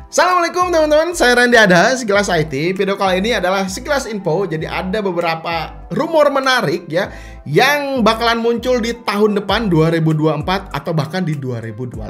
Assalamualaikum teman-teman, saya Randy Ada, Sekilas IT. Video kali ini adalah sekilas info. Jadi ada beberapa rumor menarik ya yang bakalan muncul di tahun depan 2024 atau bahkan di 2025.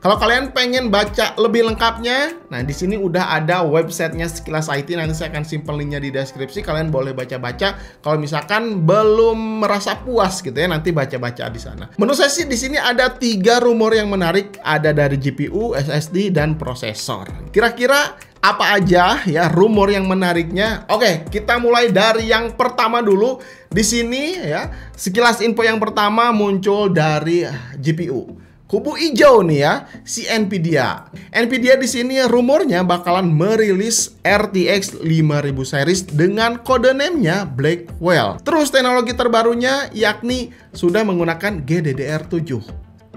Kalau kalian pengen baca lebih lengkapnya, nah di sini udah ada websitenya Sekilas IT. Nanti saya akan simpen linknya di deskripsi. Kalian boleh baca-baca. Kalau misalkan belum merasa puas gitu ya, nanti baca-baca di sana. Menurut saya sih di sini ada 3 rumor yang menarik. Ada dari GPU, SSD, dan prosesor. Kira-kira apa aja ya rumor yang menariknya? Oke, kita mulai dari yang pertama dulu. Di sini ya, sekilas info yang pertama muncul dari GPU. Kubu hijau nih ya, si Nvidia. Nvidia di sini rumornya bakalan merilis RTX 5000 series dengan kode name-nya Blackwell. Terus teknologi terbarunya yakni sudah menggunakan GDDR7.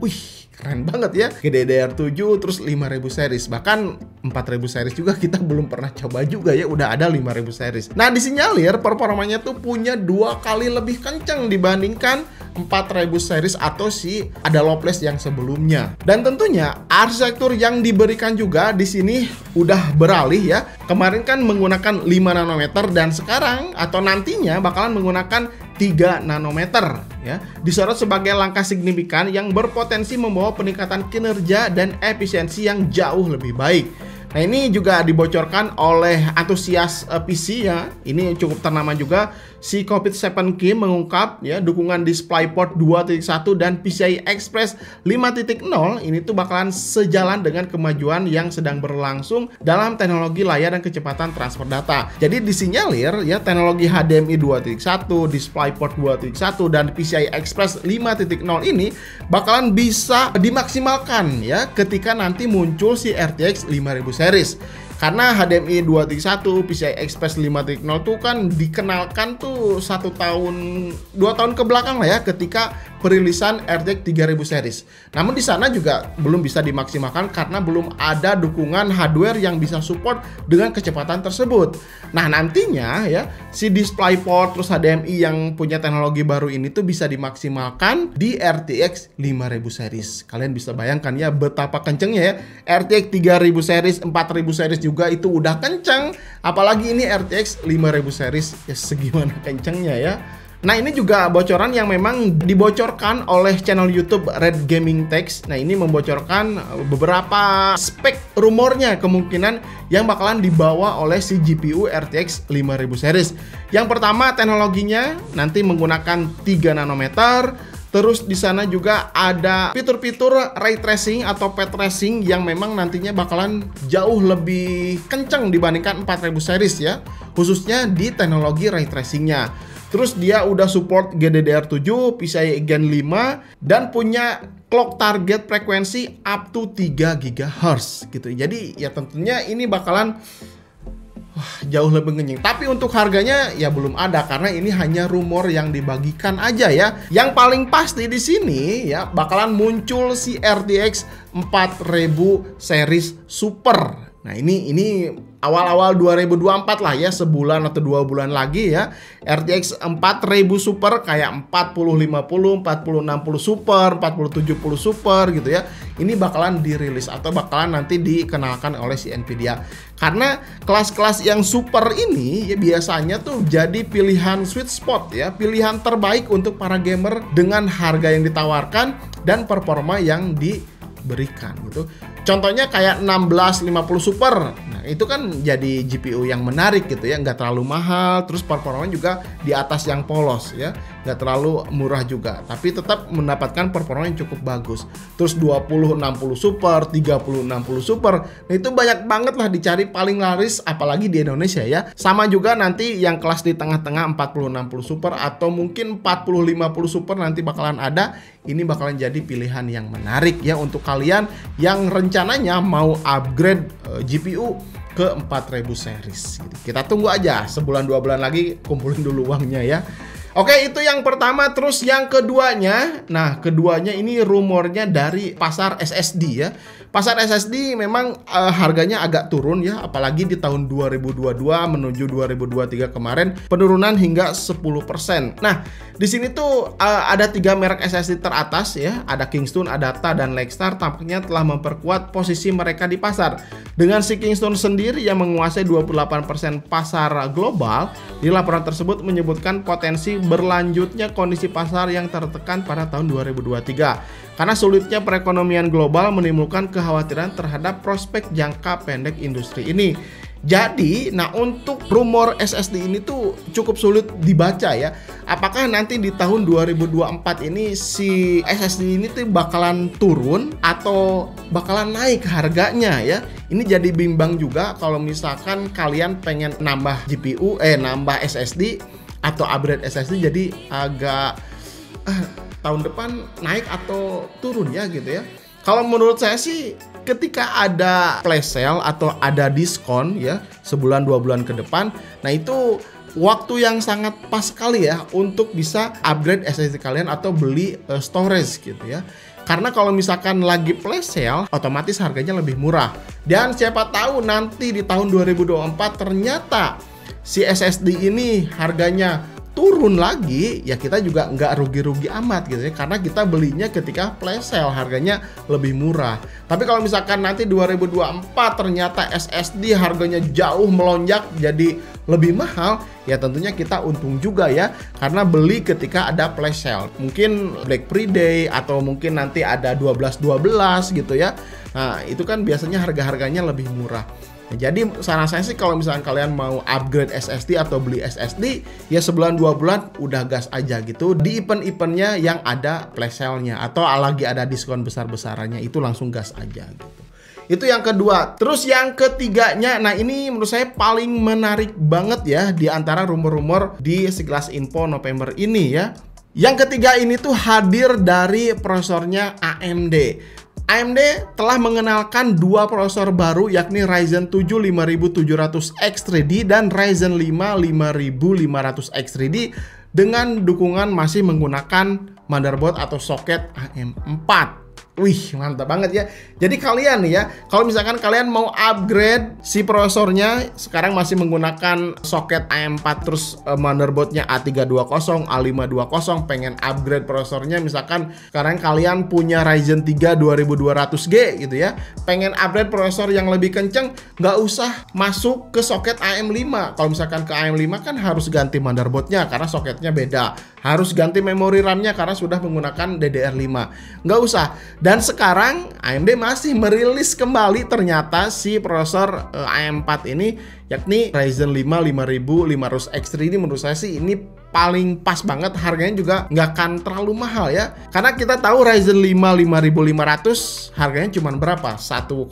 Wih, keren banget ya, GDDR7 terus 5000 series, bahkan 4000 series juga kita belum pernah coba juga ya, udah ada 5000 series. Nah, disinyalir performanya tuh punya 2 kali lebih kencang dibandingkan 4000 series atau si ada Loveless yang sebelumnya. Dan tentunya arsitektur yang diberikan juga di sini udah beralih ya. Kemarin kan menggunakan 5 nanometer dan sekarang atau nantinya bakalan menggunakan 3 nanometer ya. Disorot sebagai langkah signifikan yang berpotensi membawa peningkatan kinerja dan efisiensi yang jauh lebih baik. Nah, ini juga dibocorkan oleh antusias PC ya. Ini cukup ternama juga. Si Covid7K mengungkap ya dukungan DisplayPort 2.1 dan PCI Express 5.0 ini tuh bakalan sejalan dengan kemajuan yang sedang berlangsung dalam teknologi layar dan kecepatan transfer data. Jadi disinyalir ya teknologi HDMI 2.1, DisplayPort 2.1 dan PCI Express 5.0 ini bakalan bisa dimaksimalkan ya ketika nanti muncul si RTX 5000 series. Karena HDMI 2.1, PCI Express 5.0 tuh kan dikenalkan tuh 2 tahun ke belakang lah ya ketika perilisan RTX 3000 series. Namun di sana juga belum bisa dimaksimalkan karena belum ada dukungan hardware yang bisa support dengan kecepatan tersebut. Nah, nantinya ya si DisplayPort terus HDMI yang punya teknologi baru ini tuh bisa dimaksimalkan di RTX 5000 series. Kalian bisa bayangkan ya betapa kencengnya ya. RTX 3000 series, 4000 series juga itu udah kenceng, apalagi ini RTX 5000 series ya, segimana kencengnya ya. Nah, ini juga bocoran yang memang dibocorkan oleh channel YouTube Red Gaming Tech. Nah, ini membocorkan beberapa spek rumornya kemungkinan yang bakalan dibawa oleh si GPU RTX 5000 series. Yang pertama, teknologinya nanti menggunakan 3 nanometer. Terus di sana juga ada fitur-fitur ray tracing atau path tracing yang memang nantinya bakalan jauh lebih kencang dibandingkan 4000 series ya, khususnya di teknologi ray tracingnya. Terus dia udah support GDDR7, PCIe Gen 5 dan punya clock target frekuensi up to 3 GHz gitu. Jadi ya tentunya ini bakalan jauh lebih ngenying. Tapi untuk harganya ya belum ada karena ini hanya rumor yang dibagikan aja ya. Yang paling pasti di sini ya bakalan muncul si RTX 4000 series Super. Nah, ini awal-awal 2024 lah ya, sebulan atau 2 bulan lagi ya. RTX 4000 Super kayak 4050, 4060 Super, 4070 Super gitu ya. Ini bakalan dirilis atau bakalan nanti dikenalkan oleh si Nvidia. Karena kelas-kelas yang super ini ya biasanya tuh jadi pilihan sweet spot ya, pilihan terbaik untuk para gamer dengan harga yang ditawarkan dan performa yang diberikan gitu. Contohnya kayak 1650 Super. Nah, itu kan jadi GPU yang menarik gitu ya, nggak terlalu mahal, terus performanya juga di atas yang polos ya, nggak terlalu murah juga, tapi tetap mendapatkan performa yang cukup bagus. Terus 2060 Super, 3060 Super, nah itu banyak banget lah dicari, paling laris apalagi di Indonesia ya. Sama juga nanti yang kelas di tengah-tengah 4060 Super atau mungkin 4050 Super nanti bakalan ada. Ini bakalan jadi pilihan yang menarik ya untuk kalian yang rencananya mau upgrade GPU ke 4000 series gitu. Kita tunggu aja sebulan 2 bulan lagi, kumpulin dulu uangnya ya. Oke, itu yang pertama. Terus yang keduanya, nah keduanya ini rumornya dari pasar SSD ya. Pasar SSD memang harganya agak turun ya, apalagi di tahun 2022 menuju 2023 kemarin penurunan hingga 10%. Nah, di sini tuh ada 3 merek SSD teratas ya, ada Kingston, Adata, dan Lextar tampaknya telah memperkuat posisi mereka di pasar. Dengan si Kingston sendiri yang menguasai 28% pasar global, di laporan tersebut menyebutkan potensi berlanjutnya kondisi pasar yang tertekan pada tahun 2023. Karena sulitnya perekonomian global menimbulkan kekhawatiran terhadap prospek jangka pendek industri ini. Jadi, nah untuk rumor SSD ini tuh cukup sulit dibaca ya. Apakah nanti di tahun 2024 ini si SSD ini tuh bakalan turun atau bakalan naik harganya ya? Ini jadi bimbang juga kalau misalkan kalian pengen nambah GPU, nambah SSD atau upgrade SSD, jadi agak tahun depan naik atau turun ya gitu ya. Kalau menurut saya sih ketika ada flash sale atau ada diskon ya sebulan 2 bulan ke depan, nah itu waktu yang sangat pas sekali ya untuk bisa upgrade SSD kalian atau beli storage gitu ya. Karena kalau misalkan lagi flash sale, otomatis harganya lebih murah. Dan siapa tahu nanti di tahun 2024 ternyata si SSD ini harganya turun lagi, ya kita juga nggak rugi-rugi amat gitu ya, karena kita belinya ketika flash sale harganya lebih murah. Tapi kalau misalkan nanti 2024 ternyata SSD harganya jauh melonjak jadi lebih mahal, ya tentunya kita untung juga ya, karena beli ketika ada flash sale. Mungkin Black Friday atau mungkin nanti ada 12.12 gitu ya. Nah, itu kan biasanya harga-harganya lebih murah. Nah, jadi saran saya sih kalau misalkan kalian mau upgrade SSD atau beli SSD, ya sebulan 2 bulan udah gas aja gitu di event-eventnya yang ada flash sale-nya atau lagi ada diskon besar-besarannya, itu langsung gas aja gitu. Itu yang kedua. Terus yang ketiganya, nah ini menurut saya paling menarik banget ya di antara rumor-rumor di Sekilas Info November ini ya. Yang ketiga ini tuh hadir dari prosesornya AMD. AMD telah mengenalkan 2 prosesor baru yakni Ryzen 7 5700X3D dan Ryzen 5 5500X3D dengan dukungan masih menggunakan motherboard atau soket AM4. Wih, mantap banget ya. Jadi kalian nih ya, kalau misalkan kalian mau upgrade si prosesornya, sekarang masih menggunakan soket AM4 terus motherboardnya A320, A520, pengen upgrade prosesornya, misalkan sekarang kalian punya Ryzen 3 2200G gitu ya, pengen upgrade prosesor yang lebih kenceng, nggak usah masuk ke soket AM5. Kalau misalkan ke AM5 kan harus ganti motherboardnya karena soketnya beda, harus ganti memori RAM-nya karena sudah menggunakan DDR5. Nggak usah. Dan sekarang AMD masih merilis kembali ternyata si prosesor AM4 ini, yakni Ryzen 5 5500X3 ini menurut saya sih ini paling pas banget, harganya juga nggak akan terlalu mahal ya. Karena kita tahu Ryzen 5 5500 harganya cuma berapa? 1,6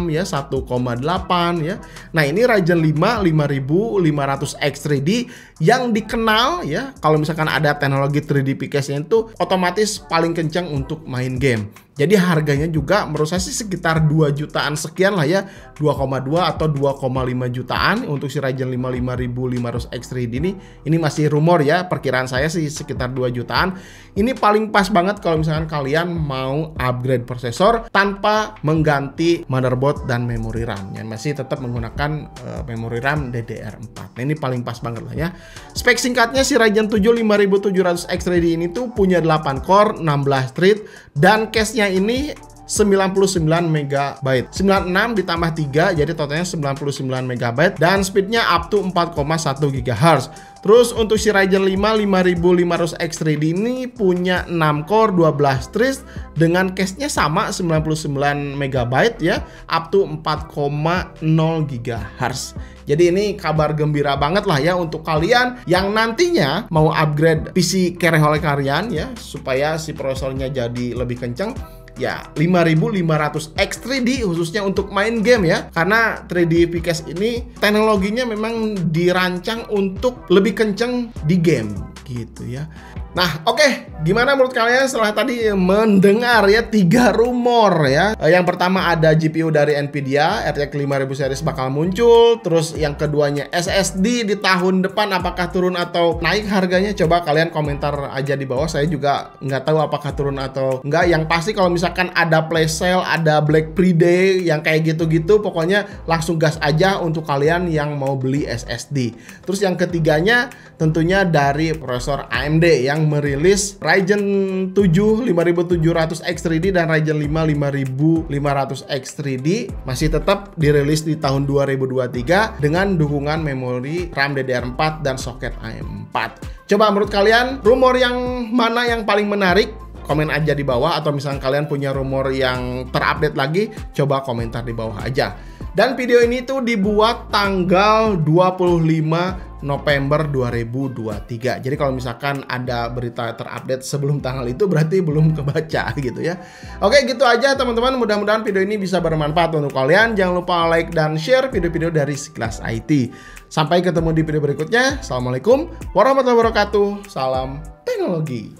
ya, 1,8 ya. Nah, ini Ryzen 5 5500X3D yang dikenal ya, kalau misalkan ada teknologi 3D PCS-nya itu otomatis paling kencang untuk main game. Jadi harganya juga menurut saya sih sekitar 2 jutaan sekian lah ya, 2,2 atau 2,5 jutaan untuk si Ryzen 5 5500X3D ini. Ini masih rumor ya, perkiraan saya sih sekitar 2 jutaan. Ini paling pas banget kalau misalkan kalian mau upgrade prosesor tanpa mengganti motherboard dan memori RAM. Yang masih tetap menggunakan memori RAM DDR4. Nah, ini paling pas banget lah ya. Spek singkatnya si Ryzen 7 5700X3D ini tuh punya 8 core, 16 thread, dan cache-nya ini 99 MB. 96 ditambah 3 jadi totalnya 99 MB dan speednya up to 4,1 GHz. Terus untuk si Ryzen 5 5500X3D ini punya 6 core, 12 threads dengan cache-nya sama 99 MB ya, up to 4,0 GHz. Jadi ini kabar gembira banget lah ya untuk kalian yang nantinya mau upgrade PC kerehole kalian ya, supaya si prosesornya jadi lebih kenceng. Ya, 5500X3D khususnya untuk main game ya. Karena 3D PCS ini teknologinya memang dirancang untuk lebih kenceng di game gitu ya. Nah, oke, gimana menurut kalian setelah tadi mendengar ya 3 rumor ya? Yang pertama ada GPU dari Nvidia RTX 5000 series bakal muncul. Terus yang keduanya SSD di tahun depan apakah turun atau naik harganya? Coba kalian komentar aja di bawah. Saya juga nggak tahu apakah turun atau enggak. Yang pasti kalau misalkan ada flash sale, ada Black Friday yang kayak gitu-gitu, pokoknya langsung gas aja untuk kalian yang mau beli SSD. Terus yang ketiganya tentunya dari prosesor AMD yang merilis Ryzen 7 5700X3D dan Ryzen 5 5500X3D masih tetap dirilis di tahun 2023 dengan dukungan memori RAM DDR4 dan soket AM4. Coba menurut kalian rumor yang mana yang paling menarik? Komen aja di bawah, atau misalnya kalian punya rumor yang terupdate lagi, coba komentar di bawah aja. Dan video ini tuh dibuat tanggal 25 November 2023. Jadi kalau misalkan ada berita terupdate sebelum tanggal itu berarti belum kebaca gitu ya. Oke, gitu aja teman-teman. Mudah-mudahan video ini bisa bermanfaat untuk kalian. Jangan lupa like dan share video-video dari Sekilas IT. Sampai ketemu di video berikutnya. Assalamualaikum warahmatullahi wabarakatuh. Salam teknologi.